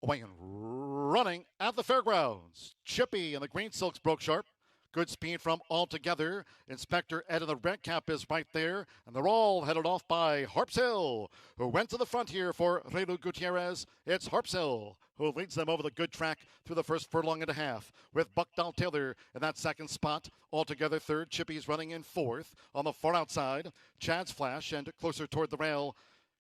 Away and running at the fairgrounds. Chippy and the Green Silks broke sharp. Good speed from Altogether. Inspector Ed in the red cap is right there. And they're all headed off by Harps Hill, who went to the front here for Relu Gutierrez. It's Harps Hill who leads them over the good track through the first furlong and a half, with Buckdoll Taylor in that second spot. Altogether third. Chippy's running in fourth. On the far outside, Chad's Flash, and closer toward the rail,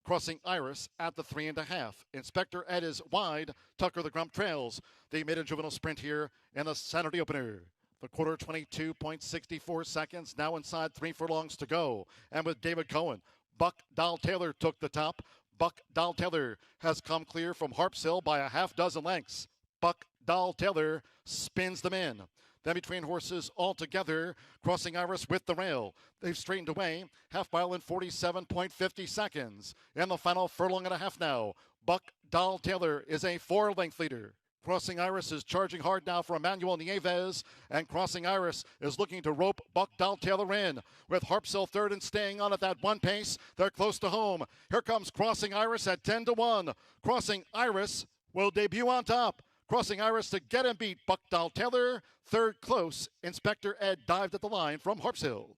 Crossing Iris at the 3.5. Inspector Ed is wide. Tucker the Grump trails. They made a juvenile sprint here in the Saturday opener. The quarter 22.64 seconds. Now inside 3 furlongs to go. And with David Cohen, Buck Doll Taylor took the top. Buck Doll Taylor has come clear from Harps Hill by a half dozen lengths. Buck Doll Taylor spins them in. Then between horses Altogether, Crossing Iris with the rail. They've straightened away. Half mile in 47.50 seconds. In the final furlong and a half now, Buck Doll Taylor is a 4-length leader. Crossing Iris is charging hard now for Emmanuel Nieves, and Crossing Iris is looking to rope Buck Doll Taylor in. With Harps Hill third and staying on at that one pace, they're close to home. Here comes Crossing Iris at 10-1. Crossing Iris will debut on top. Crossing Iris to get and beat Buck Doll Taylor. Third close. Inspector Ed dived at the line from Harps Hill.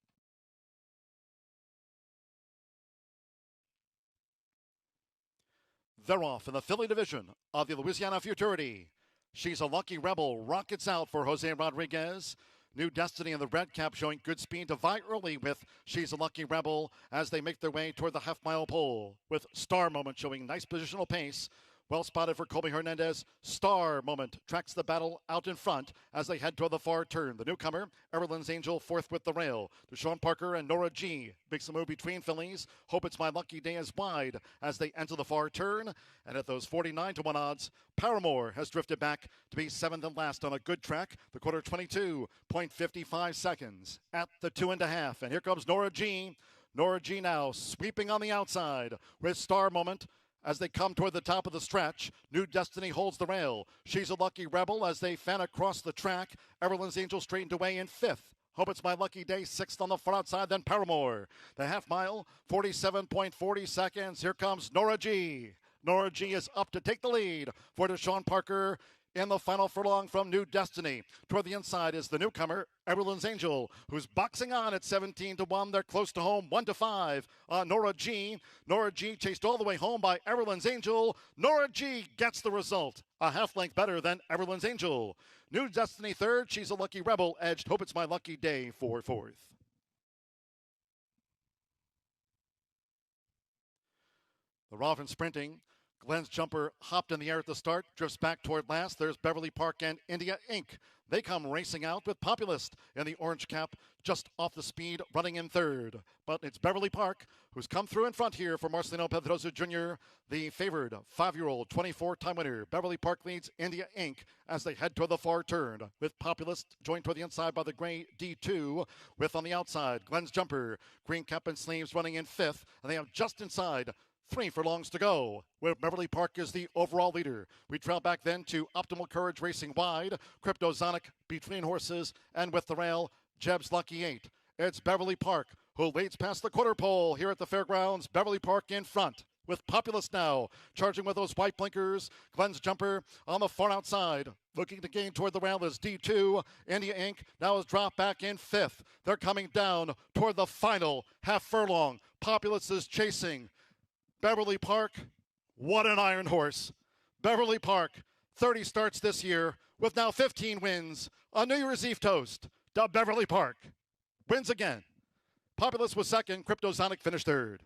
They're off in the filly division of the Louisiana Futurity. She's a Lucky Rebel. Rockets out for Jose Rodriguez. New Destiny in the red cap showing good speed to vie early with She's a Lucky Rebel as they make their way toward the half-mile pole, with Star Moment showing nice positional pace. Well spotted for Colby Hernandez. Star Moment tracks the battle out in front as they head toward the far turn. The newcomer, Everland's Angel, fourth with the rail. Deshaun Parker and Nora G makes a move between fillies. Hope It's My Lucky Day is wide as they enter the far turn. And at those 49-1 odds, Paramore has drifted back to be seventh and last on a good track. The quarter 22.55 seconds at the 2.5. And here comes Nora G. Nora G now sweeping on the outside with Star Moment. As they come toward the top of the stretch, New Destiny holds the rail. She's a Lucky Rebel as they fan across the track. Everland's Angel straightened away in fifth. Hope It's My Lucky Day, sixth on the far outside, then Paramore. The half mile, 47.40 seconds. Here comes Nora G. Nora G is up to take the lead for Deshaun Parker in the final furlong from New Destiny. Toward the inside is the newcomer, Everland's Angel, who's boxing on at 17-1. They're close to home, 1-5. Nora G. Nora G chased all the way home by Everland's Angel. Nora G gets the result. A half length better than Everland's Angel. New Destiny third. She's a Lucky Rebel edged. Hope It's My Lucky Day for fourth. The Rolfing sprinting. Glenn's Jumper hopped in the air at the start, drifts back toward last. There's Beverly Park and India Inc. They come racing out with Populist in the orange cap, just off the speed, running in third. But it's Beverly Park who's come through in front here for Marcelino Pedroso Jr., the favored 5-year-old 24-time winner. Beverly Park leads India Inc. as they head toward the far turn, with Populist joined toward the inside by the gray D2, with on the outside Glenn's Jumper, green cap and sleeves running in fifth, and they have just inside 3 furlongs to go, where Beverly Park is the overall leader. We trail back then to Optimal Courage racing wide, Cryptozonic between horses, and with the rail, Jeb's Lucky 8. It's Beverly Park who leads past the quarter pole here at the fairgrounds. Beverly Park in front, with Populist now charging with those white blinkers. Glenn's Jumper on the far outside, looking to gain toward the rail is D2. India Inc. now has dropped back in fifth. They're coming down toward the final half furlong. Populist is chasing Beverly Park. What an iron horse. Beverly Park, 30 starts this year with now 15 wins. A New Year's Eve toast to Beverly Park. Wins again. Populist was second. Cryptozonic finished third.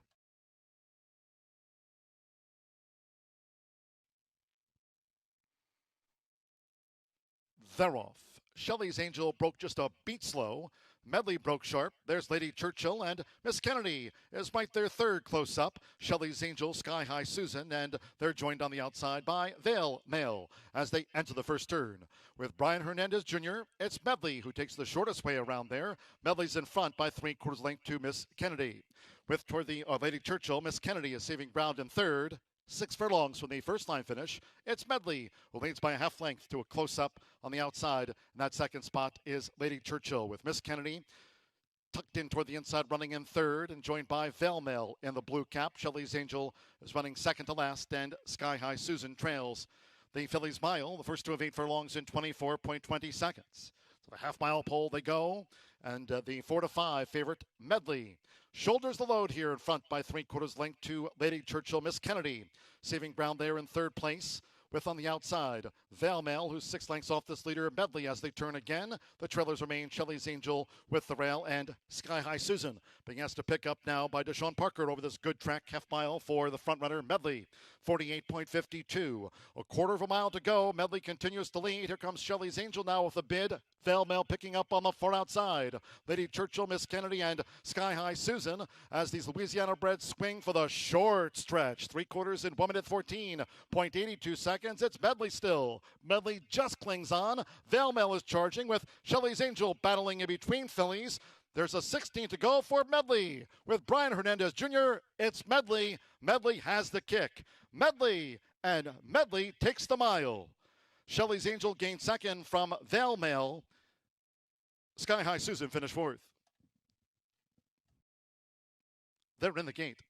They're off. Shelley's Angel broke just a beat slow. Medley broke sharp. There's Lady Churchill, and Miss Kennedy is right there third close up. Shelley's Angel, Sky High Susan, and they're joined on the outside by Vale Mail as they enter the first turn. With Brian Hernandez Jr., it's Medley who takes the shortest way around there. Medley's in front by 3/4 length to Miss Kennedy. With toward the Lady Churchill, Miss Kennedy is saving ground in third. 6 furlongs from the first line finish. It's Medley who leads by a half length to a close-up on the outside. And that second spot is Lady Churchill with Miss Kennedy tucked in toward the inside, running in third, and joined by Velmel in the blue cap. Shelley's Angel is running second to last, and Sky High Susan trails. the Fillies mile, the first 2 of 8 furlongs in 24.20 seconds. So the half-mile pole they go, and the 4 to 5 favorite Medley shoulders the load here in front by 3/4 length to Lady Churchill Miss Kennedy. Saving ground there in third place, with on the outside Valmail, who's 6 lengths off this leader Medley as they turn again. The trailers remain Shelley's Angel with the rail and Sky High Susan being asked to pick up now by Deshaun Parker over this good track half mile for the front runner Medley. 48.52. A quarter of a mile to go. Medley continues to lead. Here comes Shelley's Angel now with a bid. Valmail picking up on the far outside. Lady Churchill, Miss Kennedy, and Sky High Susan as these Louisiana breds swing for the short stretch. 3/4 in 1 minute 14.82 seconds. It's Medley still. Medley just clings on. Valmail is charging with Shelley's Angel battling in between fillies. There's a 16 to go for Medley. With Brian Hernandez Jr., it's Medley. Medley has the kick. Medley, and Medley takes the mile. Shelley's Angel gained second from Valmail. Sky High Susan finished fourth. They're in the gate.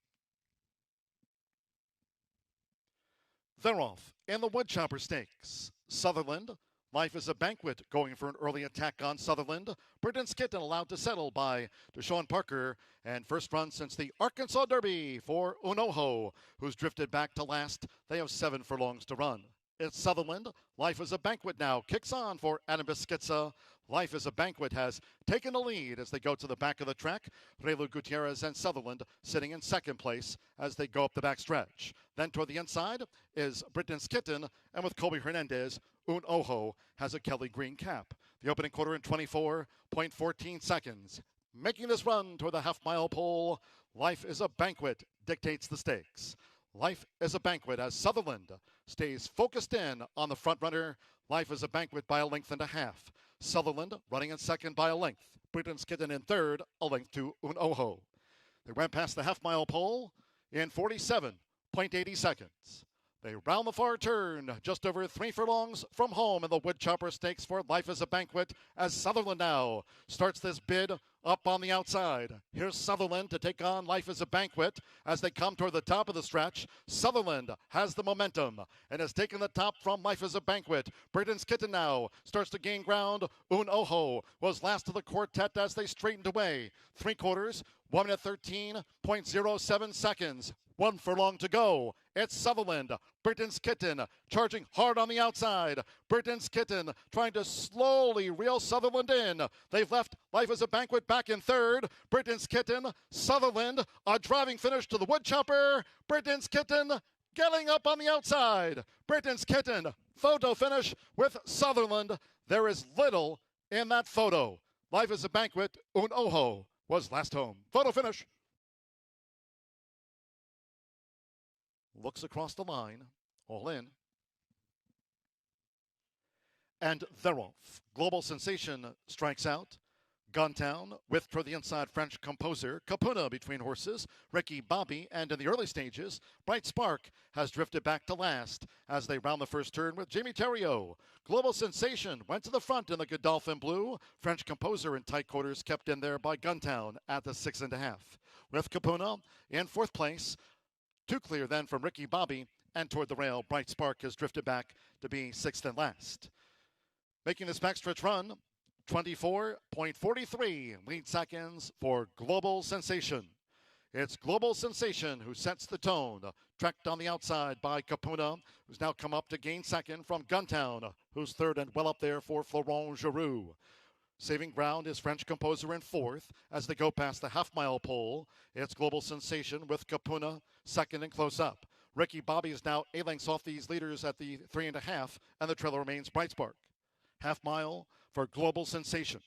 They're off in the Woodchopper Stakes. Sutherland, Life is a Banquet, going for an early attack on Sutherland. Britain's Kitten allowed to settle by Deshaun Parker. And first run since the Arkansas Derby for Unoho, who's drifted back to last. They have 7 furlongs to run. It's Sutherland. Life is a Banquet now kicks on for Adam Beschizza. Life is a Banquet has taken the lead as they go to the back of the track. Relu Gutierrez and Sutherland sitting in second place as they go up the back stretch. Then toward the inside is Britain's Kitten, and with Colby Hernandez, Unoho has a Kelly Green cap. The opening quarter in 24.14 seconds. Making this run toward the half-mile pole, Life is a Banquet dictates the stakes. Life is a Banquet as Sutherland stays focused in on the front runner. Life is a Banquet by a length and a half. Sutherland running in second by a length. Britain's Kitten in third, a length to Unoho. They went past the half-mile pole in 47.80 seconds. They round the far turn, just over 3 furlongs from home in the Woodchopper Stakes for Life is a Banquet, as Sutherland now starts this bid up on the outside. Here's Sutherland to take on Life is a Banquet as they come toward the top of the stretch. Sutherland has the momentum and has taken the top from Life is a Banquet. Britain's Kitten now starts to gain ground. Unoho was last of the quartet as they straightened away. 3/4, 1 minute 13.07 seconds. 1 furlong to go. It's Sutherland. Britain's Kitten charging hard on the outside. Britain's Kitten trying to slowly reel Sutherland in. They've left Life is a Banquet back in third. Britain's Kitten, Sutherland, a driving finish to the Woodchopper. Britain's Kitten getting up on the outside. Britain's Kitten, photo finish with Sutherland. There is little in that photo. Life is a Banquet, Unoho was last home. Photo finish. Looks across the line, all in. And they're off. Global Sensation strikes out. Guntown with toward the inside French Composer. Capuna between horses. Ricky Bobby, and in the early stages, Bright Spark has drifted back to last as they round the first turn with Jamie Theriault. Global Sensation went to the front in the Godolphin Blue. French Composer in tight quarters kept in there by Guntown at the 6.5. With Capuna in fourth place. 2 clear then from Ricky Bobby, and toward the rail, Bright Spark has drifted back to be 6th and last. Making this backstretch run, 24.43 lead seconds for Global Sensation. It's Global Sensation who sets the tone, tracked on the outside by Capuna, who's now come up to gain second from Guntown, who's third and well up there for Florent Giroux. Saving ground is French Composer in fourth as they go past the half-mile pole. It's Global Sensation with Capuna second and close up. Ricky Bobby is now 8 lengths off these leaders at the 3.5, and the trailer remains Bright Spark. Half mile for Global Sensation.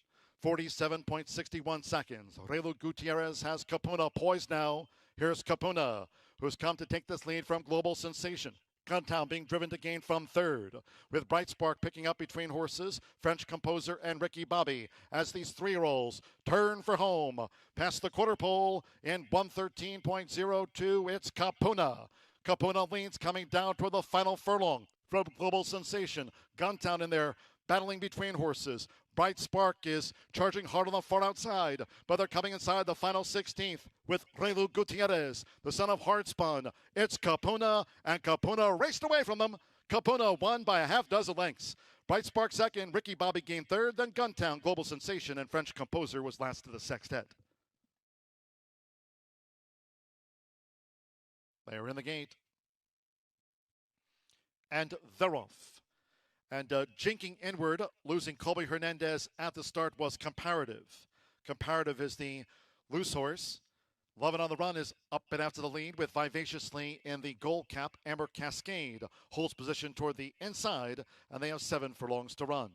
47.61 seconds. Relu Gutierrez has Capuna poised now. Here's Capuna, who's come to take this lead from Global Sensation. Guntown being driven to gain from third, with Bright Spark picking up between horses, French Composer and Ricky Bobby, as these 3-year-olds turn for home. Past the quarter pole in 1:13.02, it's Capuna. Capuna leads coming down toward the final furlong from Global Sensation. Guntown in there battling between horses. Bright Spark is charging hard on the far outside, but they're coming inside the final 16th with Relu Gutierrez, the son of Hardspun. It's Capuna, and Capuna raced away from them. Capuna won by a half dozen lengths. Bright Spark second, Ricky Bobby gained third, then Guntown, Global Sensation, and French Composer was last to the sextet. They are in the gate. And they're off. And jinking inward, losing Colby Hernandez at the start was Comparative. Comparative is the loose horse. Lovin' on the Run is up and after the lead with Vivaciously in the gold cap. Amber Cascade holds position toward the inside, and they have 7 furlongs to run.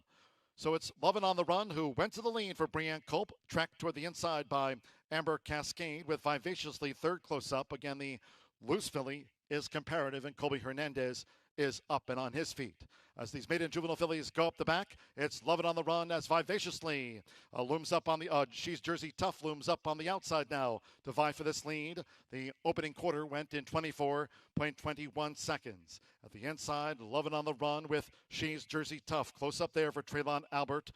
So it's Lovin' on the Run who went to the lead for Brianne Culp, tracked toward the inside by Amber Cascade with Vivaciously third close up. Again, the loose filly is Comparative, and Colby Hernandez is up and on his feet. As these maiden juvenile fillies go up the back, it's Lovin' on the Run as Vivaciously looms up on the She's Jersey Tough looms up on the outside now to vie for this lead. The opening quarter went in 24.21 seconds. At the inside, Lovin' on the Run with She's Jersey Tough close up there for Traylon Albert.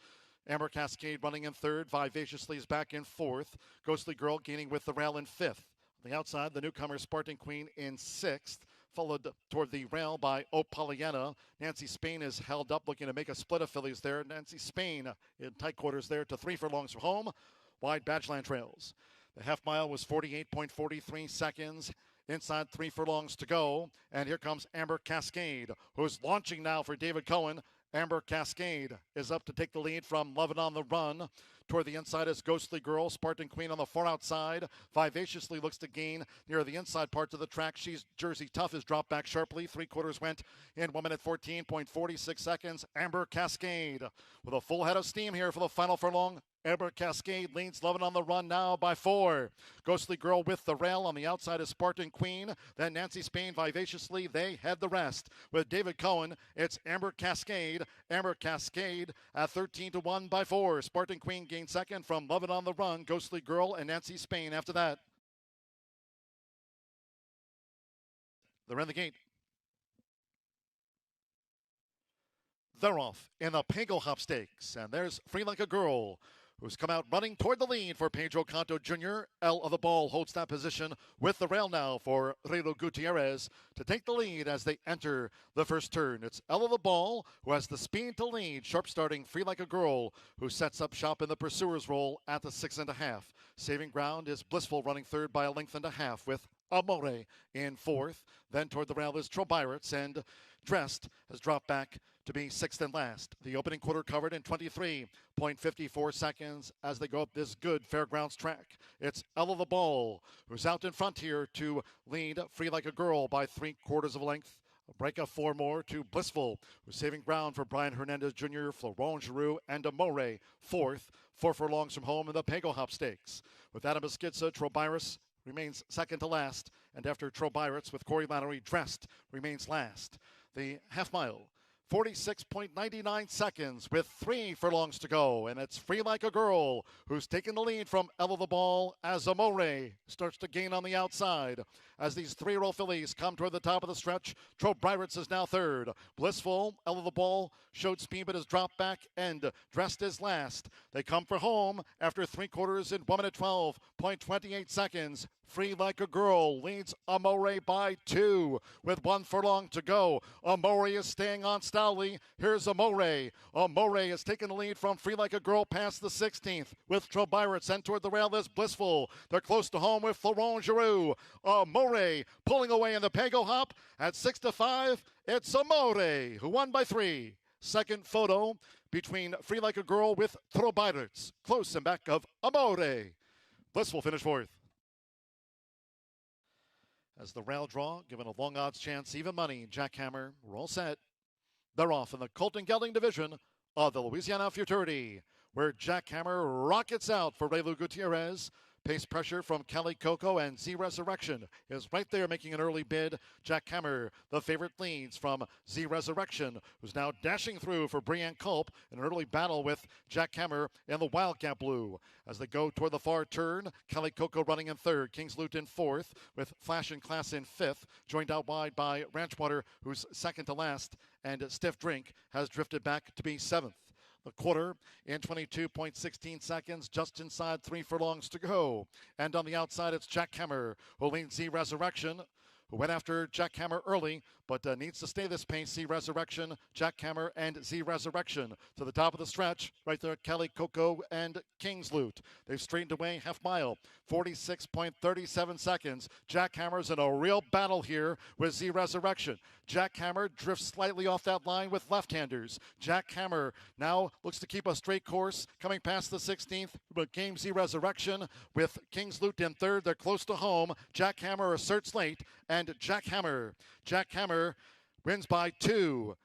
Amber Cascade running in third. Vivaciously is back in fourth. Ghostly Girl gaining with the rail in fifth. On the outside, the newcomer Spartan Queen in sixth, followed toward the rail by Pollyanna. Nancy Spain is held up, looking to make a split of fillies there. Nancy Spain in tight quarters there to 3 furlongs from home. Wide Badgeland trails. The half mile was 48.43 seconds. Inside 3 furlongs to go. And here comes Amber Cascade, who's launching now for David Cohen. Amber Cascade is up to take the lead from Lovin' on the Run. Toward the inside is Ghostly Girl. Spartan Queen on the far outside. Vivaciously looks to gain near the inside parts of the track. She's Jersey Tough is dropped back sharply. 3/4 went in 1 minute 14.46 seconds. Amber Cascade with a full head of steam here for the final furlong. Amber Cascade leads Lovin' on the Run now by 4. Ghostly Girl with the rail. On the outside is Spartan Queen. Then Nancy Spain, Vivaciously. They head the rest. With David Cohen, it's Amber Cascade. Amber Cascade at 13-1 by 4. Spartan Queen gained second from Lovin' on the Run. Ghostly Girl and Nancy Spain after that. They're in the gate. They're off in the Pago Hop Stakes. And there's Free Like a Girl, who's come out running toward the lead for Pedro Canto Jr. L of the Ball holds that position with the rail now for Reylo Gutierrez to take the lead as they enter the first turn. It's L of the Ball who has the speed to lead. Sharp starting Free Like a Girl, who sets up shop in the pursuer's role at the 6.5. Saving ground is Blissful running third by a length and a half with Amore in fourth. Then toward the rail is Trobirets, and Dressed has dropped back to be sixth and last. The opening quarter covered in 23.54 seconds as they go up this good fairgrounds track. It's L of the Ball who's out in front here to lead Free Like a Girl by 3/4 of a length. A break of 4 more to Blissful, who's saving ground for Brian Hernandez Jr., Florent Giroux, and Amore fourth. 4 furlongs from home in the Pago Hop Stakes. With Adam Beschizza, Trobirets remains second to last, and after Trobirets with Corey Lanerie, Dressed remains last. The half mile, 46.99 seconds with 3 furlongs to go. And it's Free Like a Girl who's taken the lead from L of the Ball as Amore starts to gain on the outside. As these 3-year-old fillies come toward the top of the stretch, Trobirets is now third. Blissful, L of the Ball showed speed but has dropped back, and Dressed is last. They come for home after 3/4 in 1 minute 12.28 seconds. Free Like a Girl leads Amore by 2 with 1 furlong to go. Amore is staying on stoutly. Here's Amore. Amore has taken the lead from Free Like a Girl past the 16th with Trobirets, and toward the rail is Blissful. They're close to home with Florent Giroux. Amore pulling away in the Pago Hop at 6-5. It's Amore who won by 3. Second photo between Free Like a Girl with Trobirets. Close in back of Amore. Blissful finished fourth. As the rail draw, given a long odds chance, even money, Jackhammer, we're all set. They're off in the Colton Gelding division of the Louisiana Futurity, where Jackhammer rockets out for Reylo Gutierrez. Pace pressure from Cali Coco, and Z Resurrection is right there making an early bid. Jackhammer, the favorite, leads from Z Resurrection, who's now dashing through for Brianne Culp in an early battle with Jackhammer in the Wildcat Blue. As they go toward the far turn, Cali Coco running in third, Kings Loot in fourth, with Flash and Class in fifth, joined out wide by Ranchwater, who's second to last, and Stiff Drink has drifted back to be seventh. The quarter in 22.16 seconds, just inside 3 furlongs to go. And on the outside, it's Jackhammer who leads Z Resurrection, who went after Jackhammer early, but needs to stay this pace. Z Resurrection, Jackhammer, and Z Resurrection to the top of the stretch. Right there, Kelly Coco and King's Loot. They've straightened away half mile, 46.37 seconds. Jackhammer's in a real battle here with Z Resurrection. Jackhammer drifts slightly off that line with left-handers. Jackhammer now looks to keep a straight course, coming past the 16th, but Game Z Resurrection with King's Loot in third. They're close to home. Jackhammer asserts late, and Jackhammer wins by 2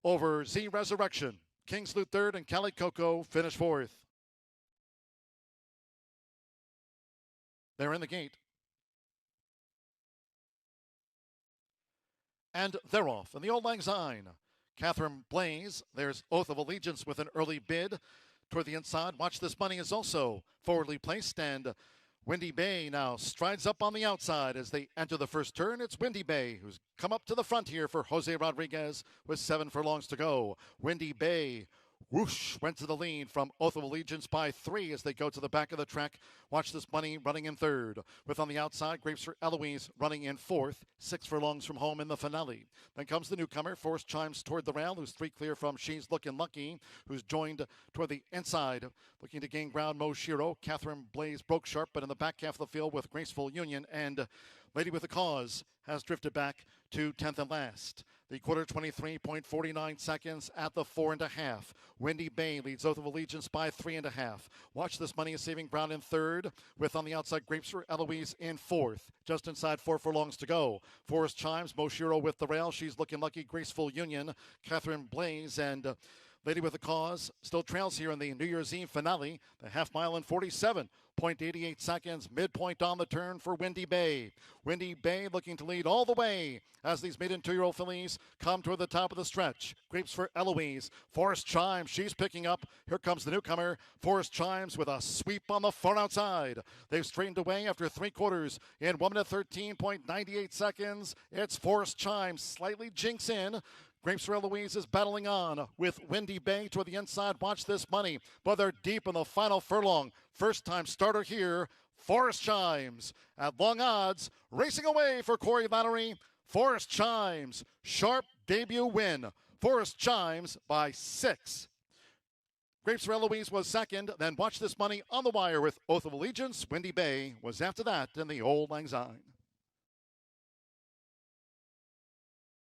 over Z Resurrection. King's Loot third, and Kelly Coco finish fourth. They're in the gate. And they're off. And the Old Lang Syne. Catherine Blaze, there's Oath of Allegiance with an early bid toward the inside. Watch This Money is also forwardly placed, and Windy Bay now strides up on the outside as they enter the first turn. It's Windy Bay who's come up to the front here for Jose Rodriguez with 7 furlongs to go. Windy Bay, whoosh, went to the lead from Oath of Allegiance by 3 as they go to the back of the track. Watch This Money running in third. With on the outside, Grapes for Eloise running in fourth. 6 furlongs from home in the finale. Then comes the newcomer, Forest Chimes toward the rail, who's 3 clear from She's Looking Lucky, who's joined toward the inside, looking to gain ground, Mo Shiro. Catherine Blaze broke sharp, but in the back half of the field with Graceful Union, and Lady with a Cause has drifted back to 10th and last. The quarter, 23.49 seconds at the 4.5. Windy Bay leads Oath of Allegiance by 3.5. Watch This Money is saving ground in third, with on the outside Grapes for Eloise in fourth. Just inside 4 furlongs to go. Forest Chimes, Moshiro with the rail. She's Looking Lucky, Graceful Union, Catherine Blaze, and Lady with a Cause still trails here in the New Year's Eve finale. The half mile in 47.88 seconds. Midpoint on the turn for Windy Bay. Windy Bay looking to lead all the way as these maiden 2-year-old fillies come toward the top of the stretch. Grapes for Eloise. Forest Chimes, she's picking up. Here comes the newcomer. Forest Chimes with a sweep on the far outside. They've straightened away after 3 quarters in 1 minute 13.98 seconds. It's Forest Chimes slightly jinks in. Grapes for Eloise is battling on with Windy Bay toward the inside. Watch This Money, but they're deep in the final furlong. First time starter here, Forest Chimes at long odds, racing away for Corey Lattery. Forest Chimes, sharp debut win. Forest Chimes by 6. Grapes for Eloise was second, then Watch This Money on the wire with Oath of Allegiance. Windy Bay was after that in the Old Lang Syne.